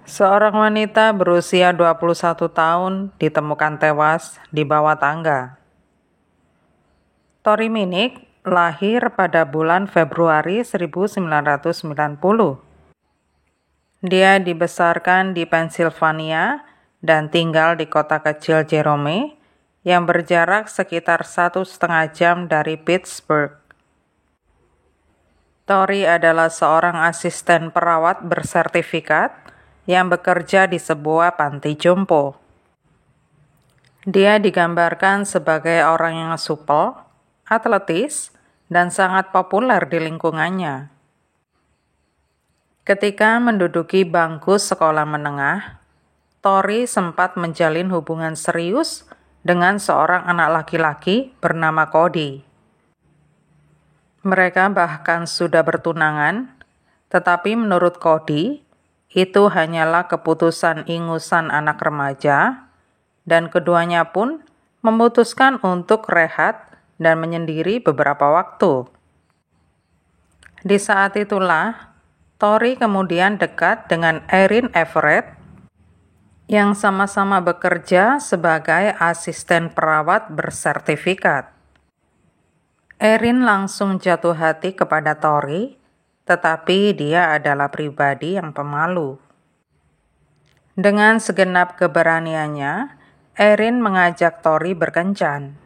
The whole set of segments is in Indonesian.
Seorang wanita berusia 21 tahun ditemukan tewas di bawah tangga. Tori Minik lahir pada bulan Februari 1990. Dia dibesarkan di Pennsylvania dan tinggal di kota kecil Jerome yang berjarak sekitar 1,5 jam dari Pittsburgh. Tori adalah seorang asisten perawat bersertifikat yang bekerja di sebuah panti jompo. Dia digambarkan sebagai orang yang supel, atletis, dan sangat populer di lingkungannya. Ketika menduduki bangku sekolah menengah, Tori sempat menjalin hubungan serius dengan seorang anak laki-laki bernama Cody. Mereka bahkan sudah bertunangan, tetapi menurut Cody, itu hanyalah keputusan ingusan anak remaja, dan keduanya pun memutuskan untuk rehat dan menyendiri beberapa waktu. Di saat itulah, Tori kemudian dekat dengan Erin Everett, yang sama-sama bekerja sebagai asisten perawat bersertifikat. Erin langsung jatuh hati kepada Tori, tetapi dia adalah pribadi yang pemalu. Dengan segenap keberaniannya, Erin mengajak Tori berkencan.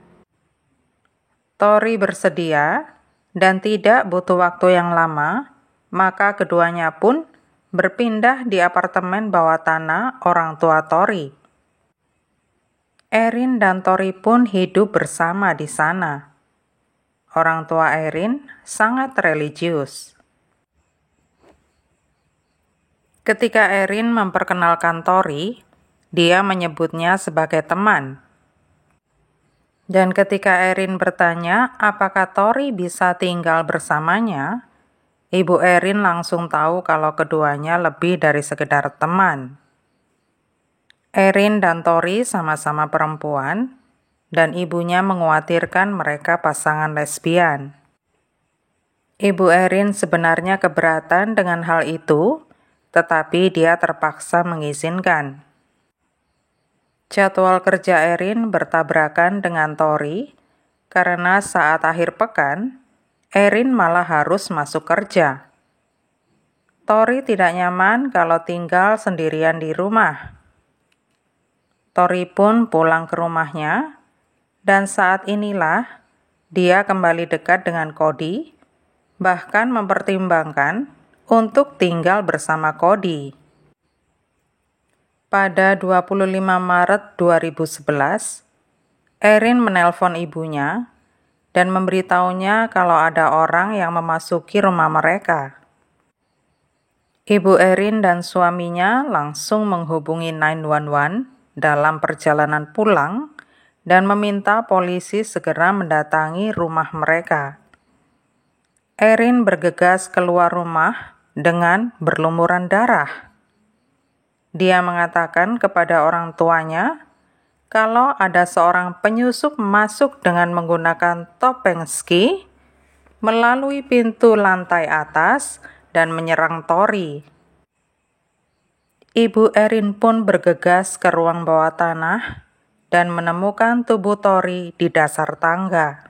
Tori bersedia dan tidak butuh waktu yang lama, maka keduanya pun berpindah di apartemen bawah tanah orang tua Tori. Erin dan Tori pun hidup bersama di sana. Orang tua Erin sangat religius. Ketika Erin memperkenalkan Tori, dia menyebutnya sebagai teman. Dan ketika Erin bertanya apakah Tori bisa tinggal bersamanya, Ibu Erin langsung tahu kalau keduanya lebih dari sekedar teman. Erin dan Tori sama-sama perempuan, dan ibunya mengkhawatirkan mereka pasangan lesbian. Ibu Erin sebenarnya keberatan dengan hal itu, tetapi dia terpaksa mengizinkan. Jadwal kerja Erin bertabrakan dengan Tori, karena saat akhir pekan, Erin malah harus masuk kerja. Tori tidak nyaman kalau tinggal sendirian di rumah. Tori pun pulang ke rumahnya, dan saat inilah dia kembali dekat dengan Cody, bahkan mempertimbangkan untuk tinggal bersama Cody. Pada 25 Maret 2011, Erin menelpon ibunya dan memberitahunya kalau ada orang yang memasuki rumah mereka. Ibu Erin dan suaminya langsung menghubungi 911 dalam perjalanan pulang dan meminta polisi segera mendatangi rumah mereka. Erin bergegas keluar rumah dengan berlumuran darah. Dia mengatakan kepada orang tuanya kalau ada seorang penyusup masuk dengan menggunakan topeng ski melalui pintu lantai atas dan menyerang Tori. Ibu Erin pun bergegas ke ruang bawah tanah dan menemukan tubuh Tori di dasar tangga.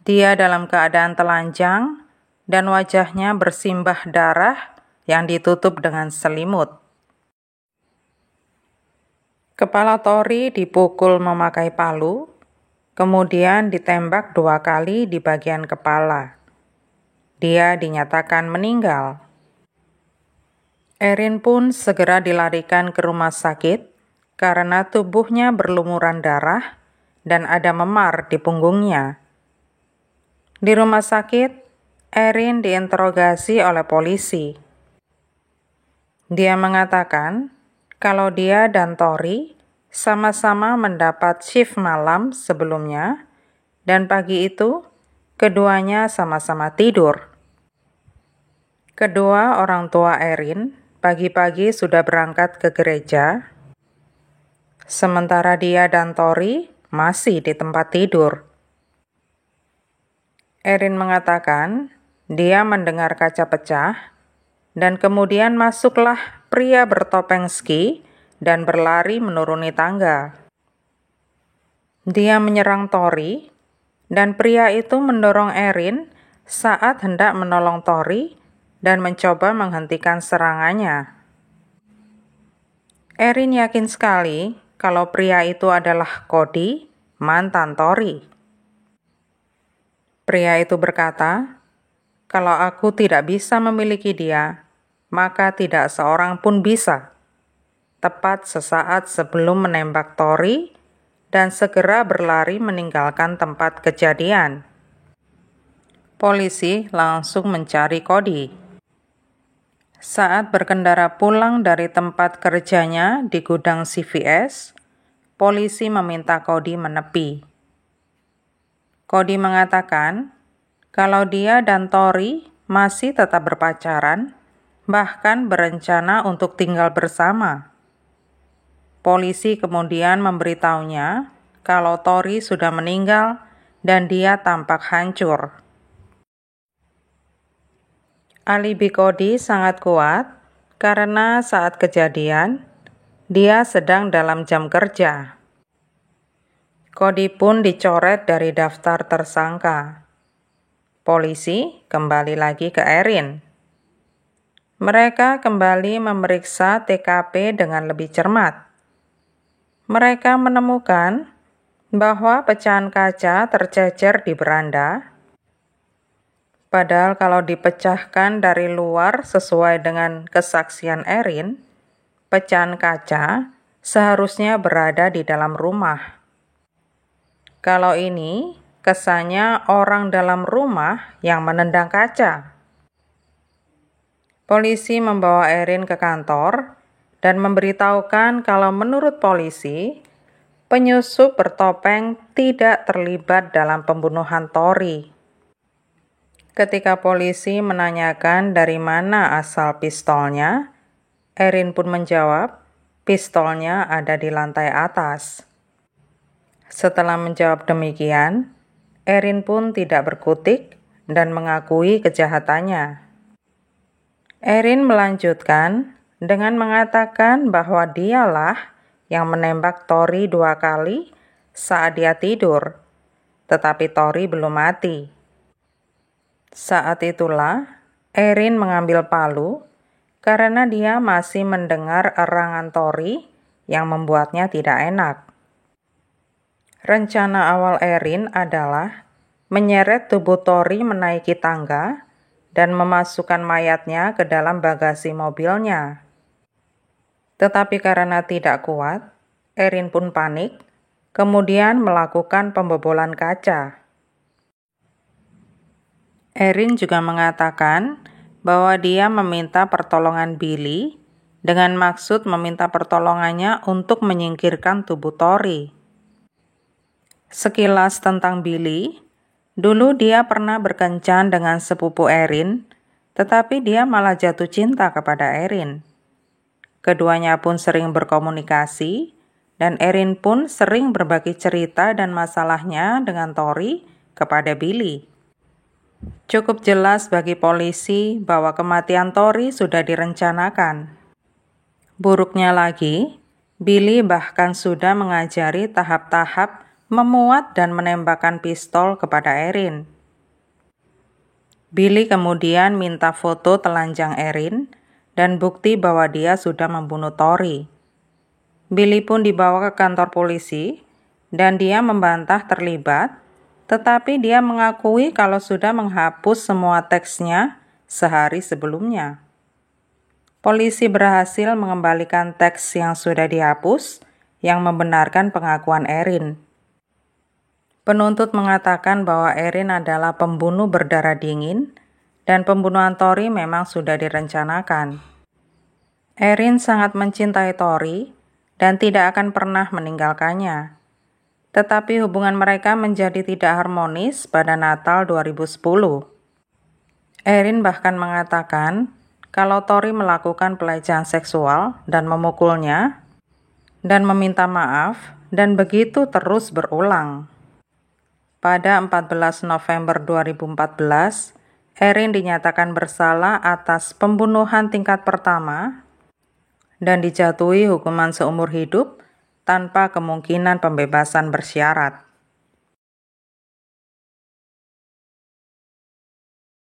Dia dalam keadaan telanjang dan wajahnya bersimbah darah yang ditutup dengan selimut. Kepala Tori dipukul memakai palu, kemudian ditembak 2 kali di bagian kepala. Dia dinyatakan meninggal. Erin pun segera dilarikan ke rumah sakit karena tubuhnya berlumuran darah dan ada memar di punggungnya. Di rumah sakit, Erin diinterogasi oleh polisi. Dia mengatakan kalau dia dan Tori sama-sama mendapat shift malam sebelumnya, dan pagi itu keduanya sama-sama tidur. Kedua orang tua Erin pagi-pagi sudah berangkat ke gereja, sementara dia dan Tori masih di tempat tidur. Erin mengatakan dia mendengar kaca pecah dan kemudian masuklah pria bertopeng ski dan berlari menuruni tangga. Dia menyerang Tori, dan pria itu mendorong Erin saat hendak menolong Tori dan mencoba menghentikan serangannya. Erin yakin sekali kalau pria itu adalah Cody, mantan Tori. Pria itu berkata, "Kalau aku tidak bisa memiliki dia, maka tidak seorang pun bisa." Tepat sesaat sebelum menembak Tori dan segera berlari meninggalkan tempat kejadian. Polisi langsung mencari Cody. Saat berkendara pulang dari tempat kerjanya di gudang CVS, polisi meminta Cody menepi. Cody mengatakan kalau dia dan Tori masih tetap berpacaran, bahkan berencana untuk tinggal bersama. Polisi kemudian memberitahunya kalau Tori sudah meninggal dan dia tampak hancur. Alibi Cody sangat kuat karena saat kejadian, dia sedang dalam jam kerja. Cody pun dicoret dari daftar tersangka. Polisi kembali lagi ke Erin. Mereka kembali memeriksa TKP dengan lebih cermat. Mereka menemukan bahwa pecahan kaca tercecer di beranda. Padahal kalau dipecahkan dari luar sesuai dengan kesaksian Erin, pecahan kaca seharusnya berada di dalam rumah. Kalau ini, kesannya orang dalam rumah yang menendang kaca. Polisi membawa Erin ke kantor dan memberitahukan kalau menurut polisi, penyusup bertopeng tidak terlibat dalam pembunuhan Tori. Ketika polisi menanyakan dari mana asal pistolnya, Erin pun menjawab, pistolnya ada di lantai atas. Setelah menjawab demikian, Erin pun tidak berkutik dan mengakui kejahatannya. Erin melanjutkan dengan mengatakan bahwa dialah yang menembak Tori 2 kali saat dia tidur, tetapi Tori belum mati. Saat itulah Erin mengambil palu karena dia masih mendengar erangan Tori yang membuatnya tidak enak. Rencana awal Erin adalah menyeret tubuh Tori menaiki tangga dan memasukkan mayatnya ke dalam bagasi mobilnya. Tetapi karena tidak kuat, Erin pun panik, kemudian melakukan pembobolan kaca. Erin juga mengatakan bahwa dia meminta pertolongan Billy dengan maksud meminta pertolongannya untuk menyingkirkan tubuh Tori. Sekilas tentang Billy, dulu dia pernah berkencan dengan sepupu Erin, tetapi dia malah jatuh cinta kepada Erin. Keduanya pun sering berkomunikasi, dan Erin pun sering berbagi cerita dan masalahnya dengan Tori kepada Billy. Cukup jelas bagi polisi bahwa kematian Tori sudah direncanakan. Buruknya lagi, Billy bahkan sudah mengajari tahap-tahap memuat dan menembakkan pistol kepada Erin. Billy kemudian minta foto telanjang Erin dan bukti bahwa dia sudah membunuh Tori. Billy pun dibawa ke kantor polisi dan dia membantah terlibat, tetapi dia mengakui kalau sudah menghapus semua teksnya sehari sebelumnya. Polisi berhasil mengembalikan teks yang sudah dihapus yang membenarkan pengakuan Erin. Penuntut mengatakan bahwa Erin adalah pembunuh berdarah dingin dan pembunuhan Tori memang sudah direncanakan. Erin sangat mencintai Tori dan tidak akan pernah meninggalkannya. Tetapi hubungan mereka menjadi tidak harmonis pada Natal 2010. Erin bahkan mengatakan kalau Tori melakukan pelecehan seksual dan memukulnya dan meminta maaf dan begitu terus berulang. Pada 14 November 2014, Erin dinyatakan bersalah atas pembunuhan tingkat pertama, dan dijatuhi hukuman seumur hidup tanpa kemungkinan pembebasan bersyarat.